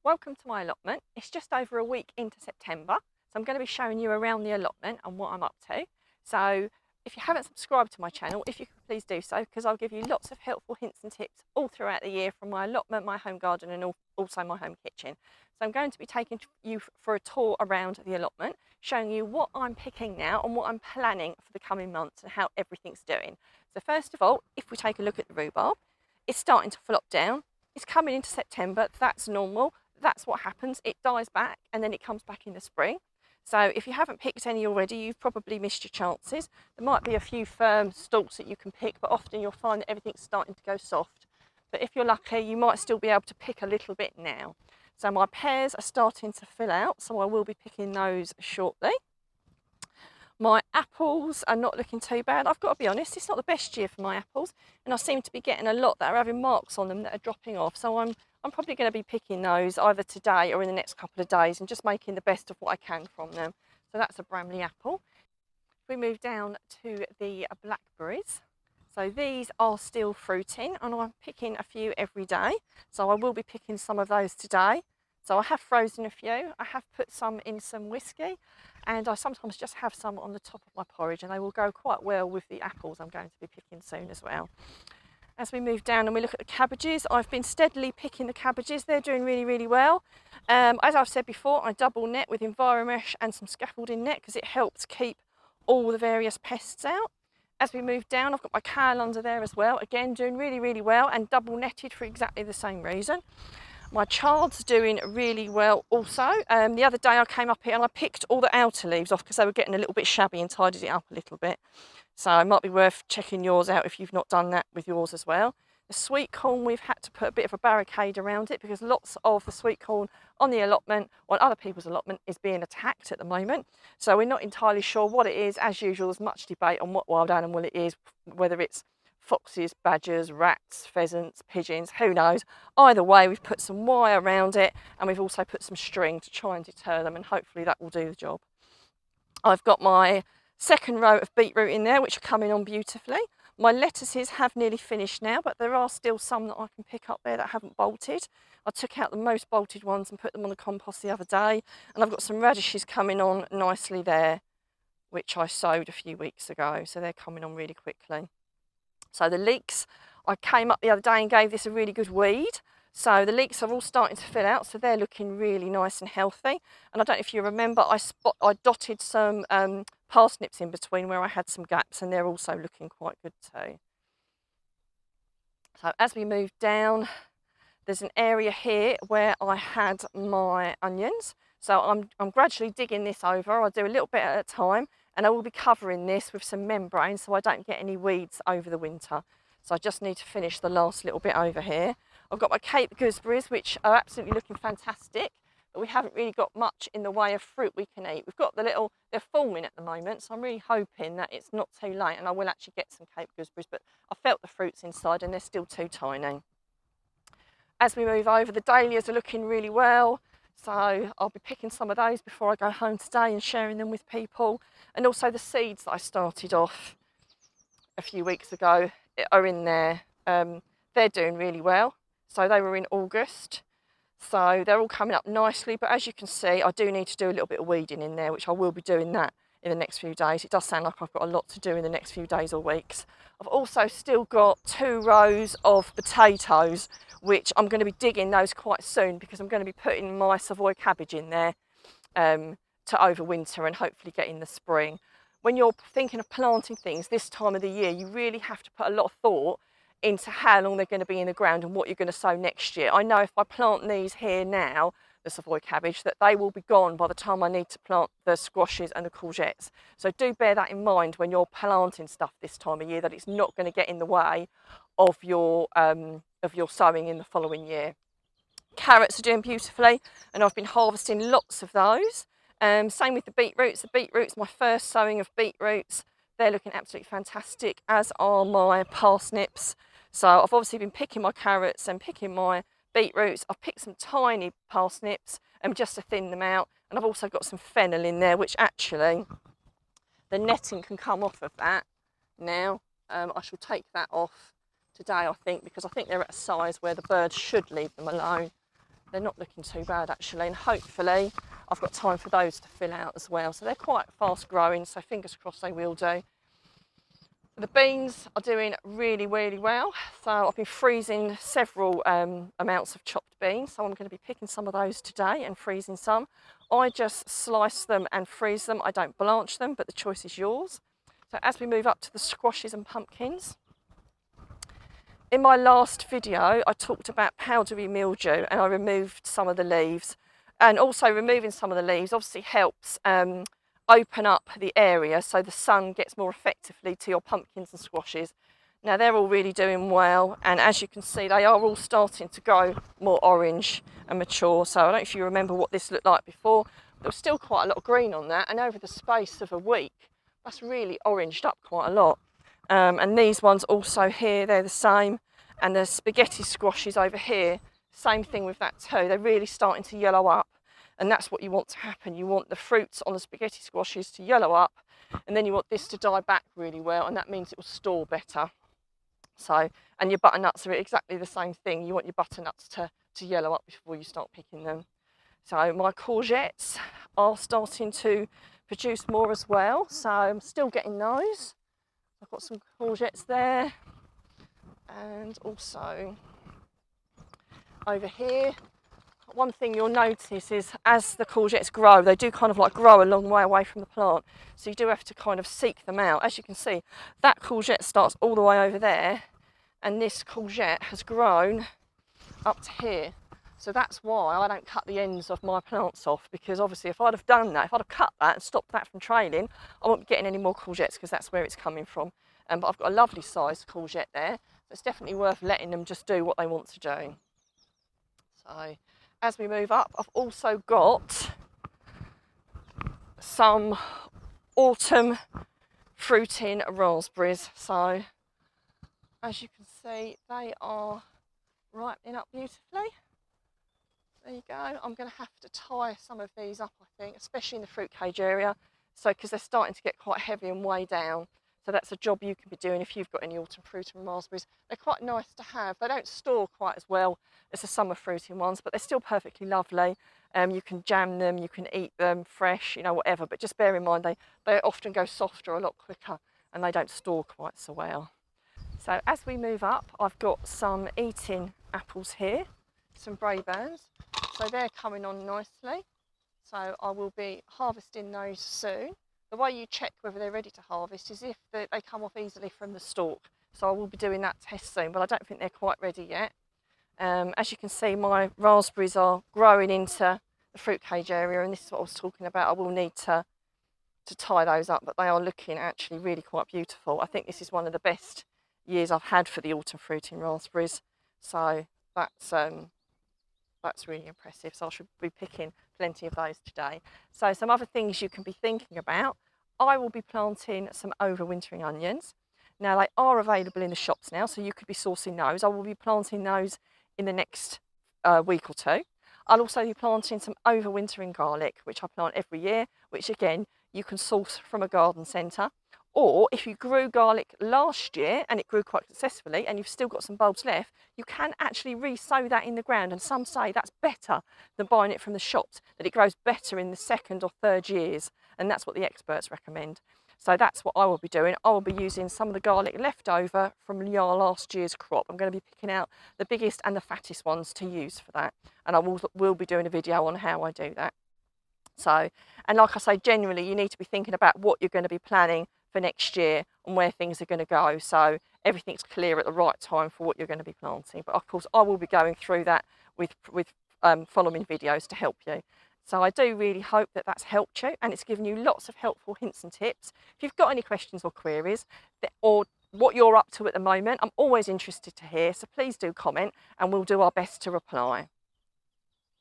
welcome to my allotment. It's just over a week into September, so I'm going to be showing you around the allotment and what I'm up to. So if you haven't subscribed to my channel, if you could please do so, because I'll give you lots of helpful hints and tips all throughout the year from my allotment, my home garden and also my home kitchen. So I'm going to be taking you for a tour around the allotment, showing you what I'm picking now and what I'm planning for the coming months and how everything's doing. So first of all, if we take a look at the rhubarb, it's starting to flop down. It's coming into September, that's normal. That's what happens. It dies back and then it comes back in the spring. So if you haven't picked any already, you've probably missed your chances. There might be a few firm stalks that you can pick, but often you'll find that everything's starting to go soft. But if you're lucky, you might still be able to pick a little bit now. So my pears are starting to fill out, so I will be picking those shortly. My apples are not looking too bad. I've got to be honest, it's not the best year for my apples, and I seem to be getting a lot that are having marks on them that are dropping off. So I'm probably going to be picking those either today or in the next couple of days and just making the best of what I can from them. So that's a Bramley apple. If we move down to the blackberries, so these are still fruiting and I'm picking a few every day. So I will be picking some of those today. So I have frozen a few, I have put some in some whiskey, and I sometimes just have some on the top of my porridge, and they will go quite well with the apples I'm going to be picking soon as well. As we move down and we look at the cabbages, I've been steadily picking the cabbages. They're doing really, really well. As I've said before, I double net with Enviromesh and some scaffolding net because it helps keep all the various pests out. As we move down, I've got my kale under there as well. Again, doing really, really well and double netted for exactly the same reason. My chard's doing really well also. The other day I came up here and I picked all the outer leaves off because they were getting a little bit shabby and tidied it up a little bit. So it might be worth checking yours out if you've not done that with yours as well. The sweet corn, we've had to put a bit of a barricade around it because lots of the sweet corn on the allotment, on other people's allotment, is being attacked at the moment. So we're not entirely sure what it is. As usual, there's much debate on what wild animal it is, whether it's foxes, badgers, rats, pheasants, pigeons, who knows. Either way, we've put some wire around it and we've also put some string to try and deter them, and hopefully that will do the job. I've got my second row of beetroot in there, which are coming on beautifully. My lettuces have nearly finished now, but there are still some that I can pick up there that haven't bolted. I took out the most bolted ones and put them on the compost the other day, and I've got some radishes coming on nicely there, which I sowed a few weeks ago, so they're coming on really quickly. So the leeks, I came up the other day and gave this a really good weed. So the leeks are all starting to fill out, so they're looking really nice and healthy. And I don't know if you remember, I dotted some parsnips in between where I had some gaps, and they're also looking quite good too. So as we move down, there's an area here where I had my onions. So I'm gradually digging this over. I'll do a little bit at a time, and I will be covering this with some membrane so I don't get any weeds over the winter. So I just need to finish the last little bit over here. I've got my Cape gooseberries, which are absolutely looking fantastic, but we haven't really got much in the way of fruit we can eat. We've got they're forming at the moment, so I'm really hoping that it's not too late and I will actually get some Cape gooseberries, but I felt the fruits inside and they're still too tiny. As we move over, the dahlias are looking really well. So I'll be picking some of those before I go home today and sharing them with people. And also the seeds that I started off a few weeks ago are in there. They're doing really well. So they were in August. So they're all coming up nicely. But as you can see, I do need to do a little bit of weeding in there, which I will be doing that in the next few days. It does sound like I've got a lot to do in the next few days or weeks. I've also still got 2 rows of potatoes, which I'm going to be digging those quite soon because I'm going to be putting my Savoy cabbage in there to overwinter and hopefully get in the spring. When you're thinking of planting things this time of the year, you really have to put a lot of thought into how long they're going to be in the ground and what you're going to sow next year. I know if I plant these here now, the Savoy cabbage, that they will be gone by the time I need to plant the squashes and the courgettes. So do bear that in mind when you're planting stuff this time of year, that it's not going to get in the way of your sowing in the following year. Carrots are doing beautifully and I've been harvesting lots of those. Same with the beetroots. The beetroots, my first sowing of beetroots, they're looking absolutely fantastic, as are my parsnips. So I've obviously been picking my carrots and picking my beetroots. I've picked some tiny parsnips just to thin them out, and I've also got some fennel in there, which actually the netting can come off of that now. I shall take that off today, I think, because I think they're at a size where the birds should leave them alone. they're not looking too bad actually, and hopefully I've got time for those to fill out as well. So they're quite fast growing, so fingers crossed they will do. The beans are doing really, really well. So I've been freezing several amounts of chopped beans. So I'm going to be picking some of those today and freezing some. I just slice them and freeze them. I don't blanch them, but the choice is yours. So as we move up to the squashes and pumpkins, in my last video, I talked about powdery mildew and I removed some of the leaves. And also removing some of the leaves obviously helps open up the area so the sun gets more effectively to your pumpkins and squashes. Now they're all really doing well, and as you can see they are all starting to grow more orange and mature. So I don't know if you remember what this looked like before. There was still quite a lot of green on that, and over the space of a week that's really oranged up quite a lot. And these ones also here, they're the same, and the spaghetti squashes over here, same thing with that too. They're really starting to yellow up. And that's what you want to happen. You want the fruits on the spaghetti squashes to yellow up, and then you want this to die back really well, and that means it will store better. So, and your butternuts are exactly the same thing. You want your butternuts to yellow up before you start picking them. So my courgettes are starting to produce more as well. So I'm still getting those. I've got some courgettes there, and also over here. One thing you'll notice is as the courgettes grow, they do kind of like grow a long way away from the plant. So you do have to kind of seek them out. As you can see, that courgette starts all the way over there, and this courgette has grown up to here. So that's why I don't cut the ends of my plants off, because obviously if I'd have done that, if I'd have cut that and stopped that from trailing, I won't be getting any more courgettes because that's where it's coming from. But I've got a lovely sized courgette there. So it's definitely worth letting them just do what they want to do. So as we move up, I've also got some autumn fruiting raspberries. So as you can see, they are ripening up beautifully. There you go. I'm going to have to tie some of these up, I think, especially in the fruit cage area, so because they're starting to get quite heavy and weigh down. So that's a job you can be doing if you've got any autumn fruiting raspberries. They're quite nice to have. They don't store quite as well as the summer fruiting ones, but they're still perfectly lovely. You can jam them, you can eat them fresh, you know, whatever. But just bear in mind they often go softer a lot quicker, and they don't store quite so well. So as we move up, I've got some eating apples here, some Brabants. So they're coming on nicely. So I will be harvesting those soon. The way you check whether they're ready to harvest is if they come off easily from the stalk. So I will be doing that test soon, but I don't think they're quite ready yet. As you can see, my raspberries are growing into the fruit cage area, and this is what I was talking about. I will need to tie those up, but they are looking actually really quite beautiful. I think this is one of the best years I've had for the autumn fruiting raspberries. So that's really impressive. So I should be picking plenty of those today. So some other things you can be thinking about. I will be planting some overwintering onions. Now they are available in the shops now, so you could be sourcing those. I will be planting those in the next week or two. I'll also be planting some overwintering garlic, which I plant every year, which again, you can source from a garden centre. Or if you grew garlic last year and it grew quite successfully and you've still got some bulbs left, you can actually re-sow that in the ground. And some say that's better than buying it from the shops, that it grows better in the second or third years. And that's what the experts recommend. So that's what I will be doing. I will be using some of the garlic left over from last year's crop. I'm going to be picking out the biggest and the fattest ones to use for that. And I will be doing a video on how I do that. So, and like I say, generally you need to be thinking about what you're going to be planning for next year and where things are going to go, so everything's clear at the right time for what you're going to be planting. But of course I will be going through that with following videos to help you. So I do really hope that that's helped you, and it's given you lots of helpful hints and tips. If you've got any questions or queries, or what you're up to at the moment, I'm always interested to hear, so please do comment and we'll do our best to reply.